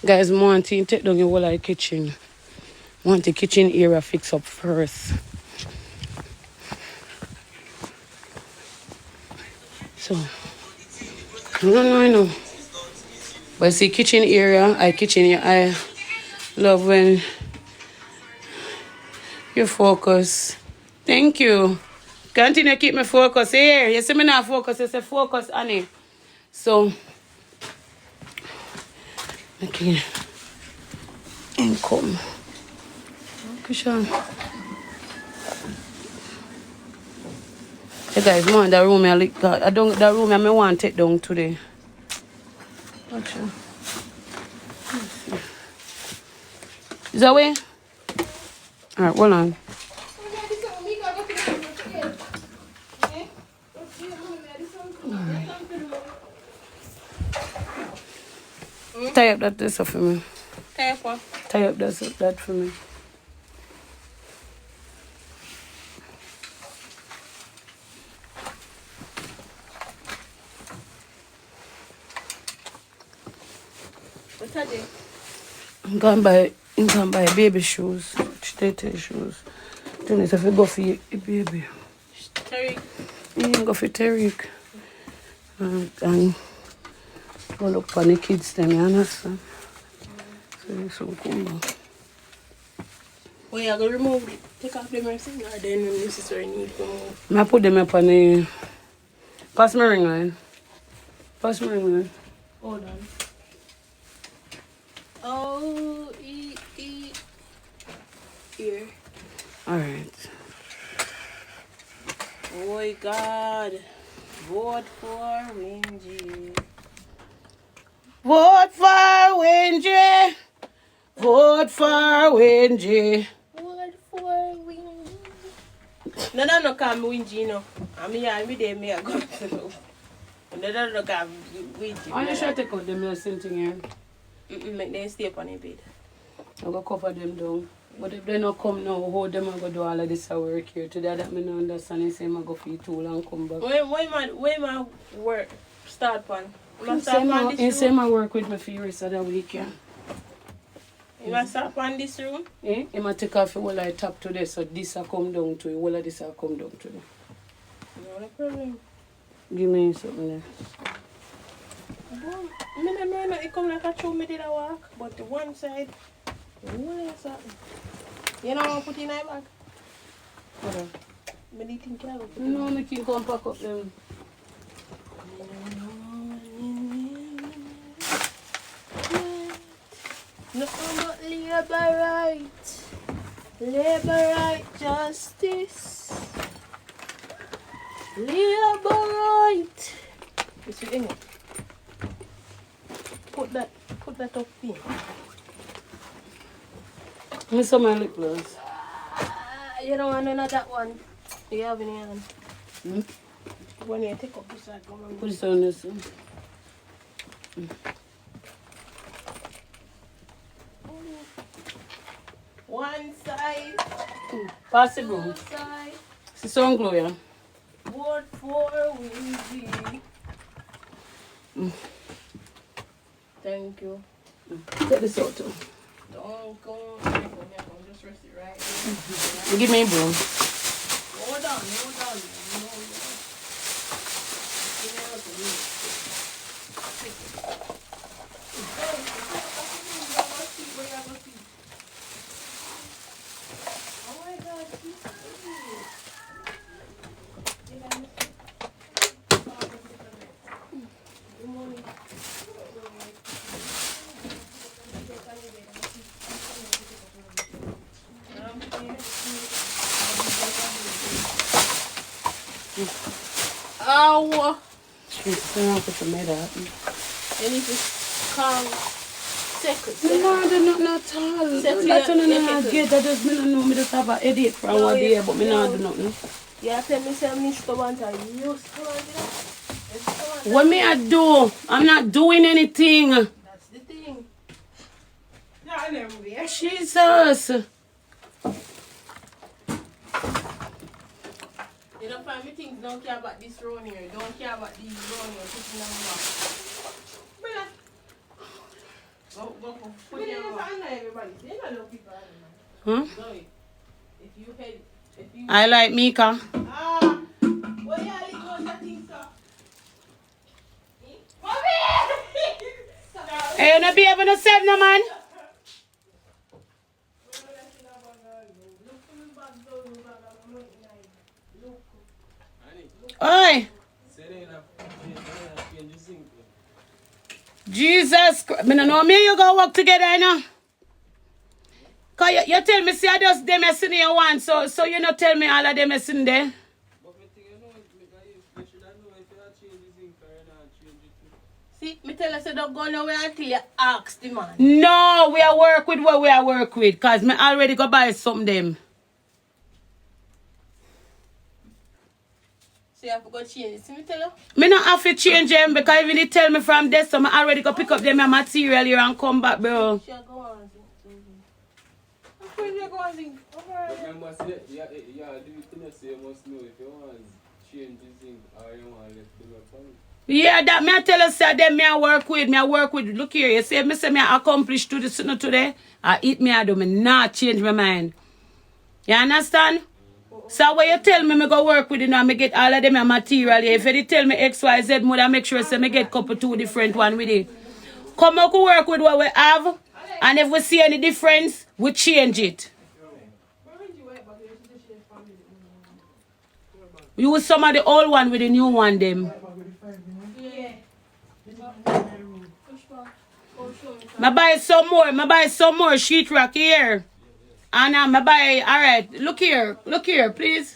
Guys, I want to take down the whole of the kitchen. I want the kitchen area fix up first. So, I know. But see, kitchen area, I love when you focus. Thank you. Continue to keep me focused. Here, you see me not focus, you say focus on it. So, okay. Income. Okay, Sean. Hey guys, man, that room I don't that room I want to take down today. Gotcha. Is that way? Alright, hold on. Tie up that for me. Tie up what? Tie up that for me. What's that day? I'm going to buy baby shoes. Tete shoes. Then it's if you go for your baby. Tariq. Yeah, go for Tariq. And go look for the kids then, you understand? So it's so cool. Well, you're going to remove it. Take off the mercy or then necessary need to remove. I put them up on the... Pass my ring line. Pass my ring line. Hold on. Oh, here. Alright. Oh my God. Vote for Wingy. Vote for Wingy. Vote for Wingy. Vote for Wingy. No, come Wingy, no. I'm there, me, I go. No, come Wingy. Are you sure take out them same thing here? Make them stay up on the bed. I'm going to cover them down. But if they not come now, how them are going to do all of this work here today? That I don't understand. They say I'm going to go for too long come back. When my work start on? He say my work with me for the rest of the week, yeah. You must start on this room? Eh? He might take off the whole of top today, so this will come down to you. All of this will come down to you. No problem. Give me something there. No, it come like a show me did a walk, but the one side, something. You know what I put in my bag? Hold on. I didn't think I would put No, I can come pack up them. No, but labor right justice, labor right. You see in it? Put that up here. Give me some of my lip gloss. You don't want none of that one. You have in your hand. Hmm? When you take up this side, come on. Put it on this one. One side. Pass it, bro. Two side. See some glue, yeah? Vote for Wingy. Thank you. Take this out too. Don't go. Just rest it right here. Give me a broom. Hold on. Give me a little minute. Oh my God. Good morning. Ow! She's going to make that. You need to calm. No, I do not at all. That's what I get. That does mean I know me just have a headache from one day, but me not do nothing. Yeah, tell me say me stubborn and you stubborn. What me I do? I'm not doing anything. That's the thing. No, I never will. Jesus. You don't find me things don't care about this round here. Don't care about these round here. Putting them back. Go Huh? If you I like Mika. what you think so? Hey, you no be able to save no man. Oi. Jesus Christ. I don't know me you go work together you know. Cause you tell me see I just them in here one, so you not tell me all of them is in there. See, me tell you say don't go nowhere until you ask the man. No, we are work with what we are work with. Cause me already go buy some them. So you have to go change it. See me tell you? Me not have to change them because even they tell me from there, so I already go pick up them material here and come back, bro. She'll go on and I'm afraid you go on zinc. Remember, do the thing say you must know if you want to change the zinc or you want to let them upon it. Yeah, that me I tell you, say them me I work with. Look here, you see, me say me I accomplish to the sooner today. I eat me I do me not change my mind. You understand? So when you tell me go work with it now, me get all of them material here. If you tell me X, Y, Z, I make sure say me get couple two different one with it. Come on, work with what we have, and if we see any difference, we change it. Use some of the old one with the new one them. I buy some more sheetrock here. And I buy, alright, look here, please.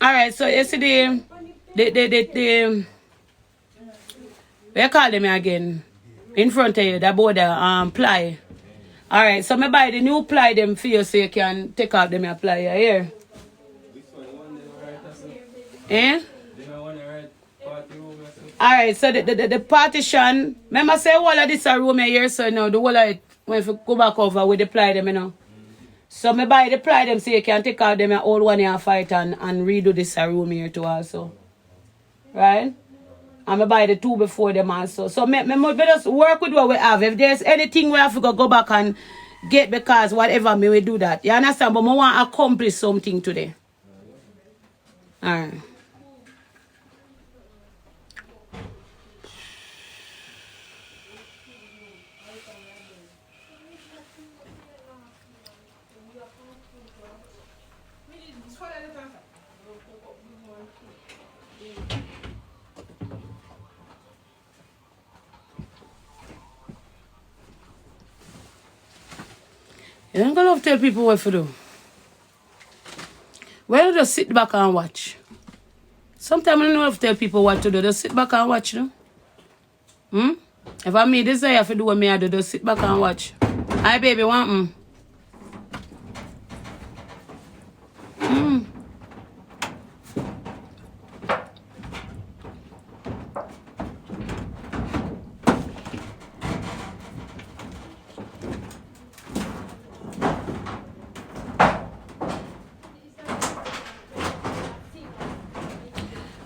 Alright, so you see the what you call them again? In front of you, the border, ply. Alright, so I buy the new ply them for you so you can take out them ply here. Eh? Alright, so the partition, remember say all of this a room here, so now the whole of it, when you go back over, we deploy them, you know. So I buy the ply them so you can take out them old one here fight and redo this a room here too also. Right? And I buy the two before them also. So me just work with what we have. If there's anything we have to go back and get because whatever, me we do that. You understand? But I want to accomplish something today. Alright. You don't gonna tell people what to do. Why don't you just sit back and watch? Sometimes I don't have to tell people what to do. Just sit back and watch, you know? If I me desire to do what me I do, just sit back and watch. Hi baby, want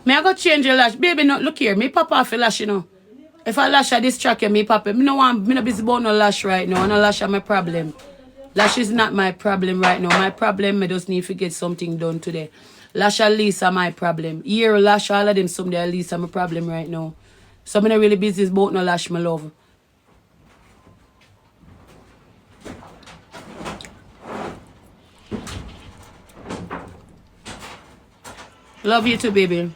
Me I go change your lash. Baby, no, look here. Me pop off a lash, you know. If I lash at this track, me pop it. Me no busy about no lash right now. No lash are my problem. Lash is not my problem right now. My problem, me just need to get something done today. Lash at least are my problem. Ear, lash, all of them, someday at least are my problem right now. So I'm not really busy about no lash, my love. Love you too, baby.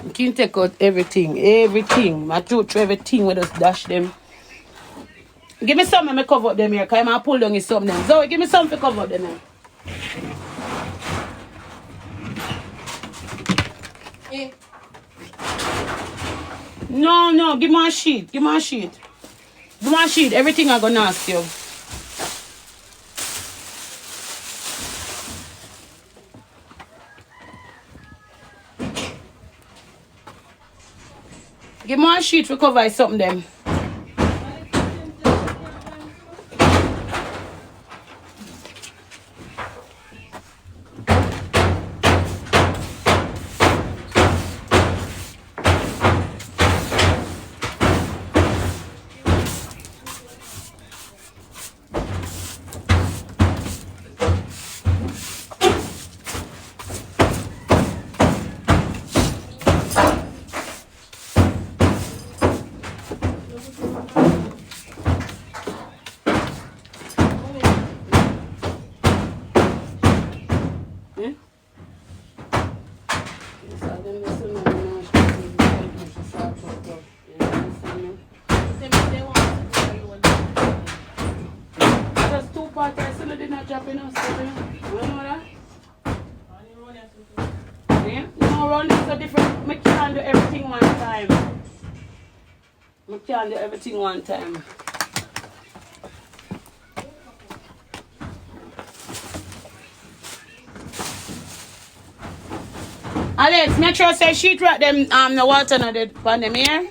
You can take out everything. My throat, everything, we just dash them. Give me some and I cover up them here, because I pull down is some them. Zoe, give me some to cover up them here. Yeah. No, give me a sheet. Give me a sheet. Give me a sheet. Everything I gonna ask you. Give me a sheet to cover something them. Just two parts, I still did not drop enough stuff. You know that? Yeah? No, run is so different. I can't do everything one time. I can't do everything one time. Alex, make sure say sheet wrap them the water no dead on them here.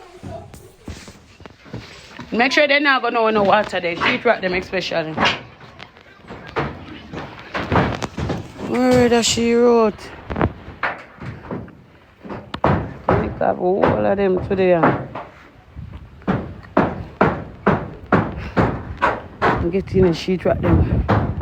Make sure they're not gonna know no water there. Sheet wrap them especially. Where does she wrote? We have all of them today. I'm getting a sheet wrap them.